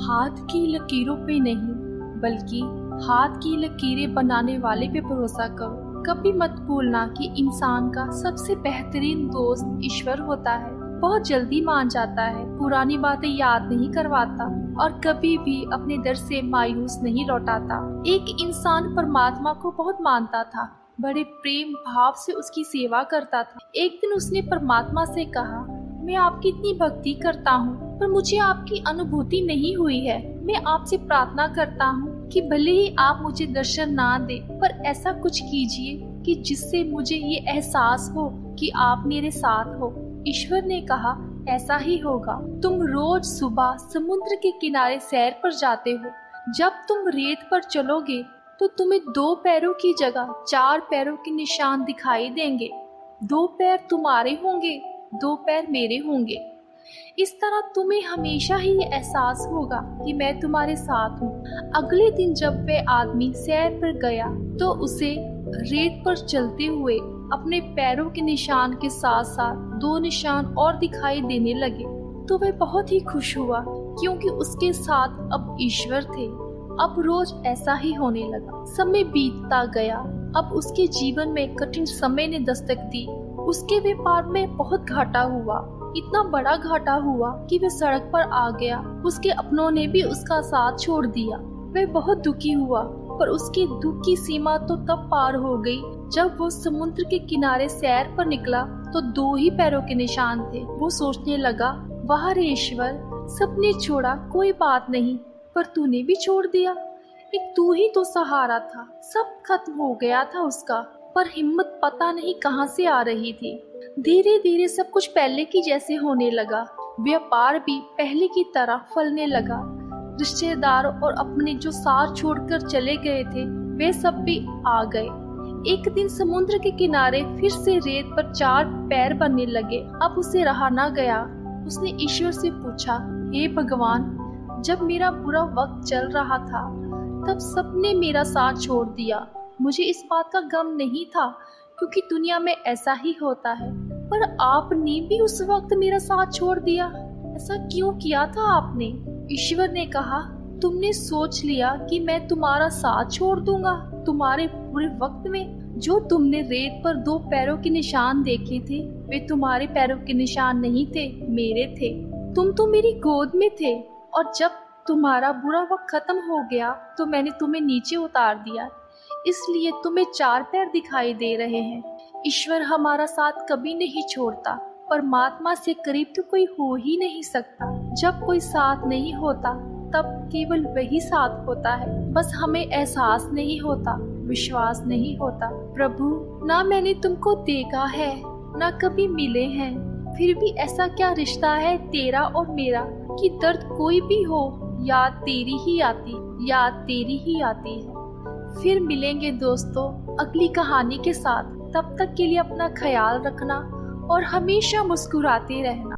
हाथ की लकीरों पे नहीं बल्कि हाथ की लकीरें बनाने वाले पे भरोसा करो। कभी मत भूलना कि इंसान का सबसे बेहतरीन दोस्त ईश्वर होता है। बहुत जल्दी मान जाता है, पुरानी बातें याद नहीं करवाता और कभी भी अपने दर से मायूस नहीं लौटाता। एक इंसान परमात्मा को बहुत मानता था, बड़े प्रेम भाव से उसकी सेवा करता था। एक दिन उसने परमात्मा से कहा, मैं आपकी इतनी भक्ति करता हूँ पर मुझे आपकी अनुभूति नहीं हुई है। मैं आपसे प्रार्थना करता हूँ कि भले ही आप मुझे दर्शन ना दे पर ऐसा कुछ कीजिए कि जिससे मुझे ये एहसास हो कि आप मेरे साथ हो। ईश्वर ने कहा, ऐसा ही होगा। तुम रोज सुबह समुद्र के किनारे सैर पर जाते हो। जब तुम रेत पर चलोगे तो तुम्हें 2 पैरों की जगह 4 पैरों के निशान दिखाई देंगे। 2 पैर तुम्हारे होंगे, 2 पैर मेरे होंगे। इस तरह तुम्हें हमेशा ही ये एहसास होगा कि मैं तुम्हारे साथ हूँ। अगले दिन जब वह आदमी सैर पर गया तो उसे रेत पर चलते हुए अपने पैरों के निशान के साथ साथ 2 निशान और दिखाई देने लगे। तो वह बहुत ही खुश हुआ क्योंकि उसके साथ अब ईश्वर थे। अब रोज ऐसा ही होने लगा। समय बीतता गया। अब उसके जीवन में कठिन समय ने दस्तक दी। उसके व्यापार में बहुत घाटा हुआ, इतना बड़ा घाटा हुआ कि वह सड़क पर आ गया। उसके अपनों ने भी उसका साथ छोड़ दिया। वह बहुत दुखी हुआ पर उसकी दुख की सीमा तो तब पार हो गई जब वो समुद्र के किनारे सैर पर निकला तो 2 ही पैरों के निशान थे। वो सोचने लगा, वाह रे ईश्वर, सबने छोड़ा कोई बात नहीं पर तूने भी छोड़ दिया। एक तू ही तो सहारा था। सब खत्म हो गया था उसका, पर हिम्मत पता नहीं कहां से आ रही थी। धीरे धीरे सब कुछ पहले की जैसे होने लगा। व्यापार भी पहले की तरह फलने लगा। रिश्तेदार और अपने जो साथ छोड़कर चले गए थे वे सब भी आ गए। एक दिन समुद्र के किनारे फिर से रेत पर 4 पैर बनने लगे। अब उसे रहा ना गया। उसने ईश्वर से पूछा, हे भगवान, जब मेरा बुरा वक्त चल रहा था तब सबने मेरा साथ छोड़ दिया। मुझे इस बात का गम नहीं था क्योंकि दुनिया में ऐसा ही होता है, पर आपने भी उस वक्त मेरा साथ छोड़ दिया। ऐसा क्यों किया था आपने? ईश्वर ने कहा, तुमने सोच लिया कि मैं तुम्हारा साथ छोड़ दूंगा तुम्हारे बुरे वक्त में। जो तुमने रेत पर 2 पैरों के निशान देखे थे वे तुम्हारे पैरों के निशान नहीं थे, मेरे थे। तुम तो मेरी गोद में थे और जब तुम्हारा बुरा वक्त खत्म हो गया तो मैंने तुम्हें नीचे उतार दिया, इसलिए तुम्हें 4 पैर दिखाई दे रहे हैं। ईश्वर हमारा साथ कभी नहीं छोड़ता। परमात्मा से करीब तो कोई हो ही नहीं सकता। जब कोई साथ नहीं होता तब केवल वही साथ होता है। बस हमें एहसास नहीं होता, विश्वास नहीं होता। प्रभु, ना मैंने तुमको देखा है ना कभी मिले हैं, फिर भी ऐसा क्या रिश्ता है तेरा और मेरा कि दर्द कोई भी हो याद तेरी ही आती है। फिर मिलेंगे दोस्तों अगली कहानी के साथ। तब तक के लिए अपना ख्याल रखना और हमेशा मुस्कुराते रहना।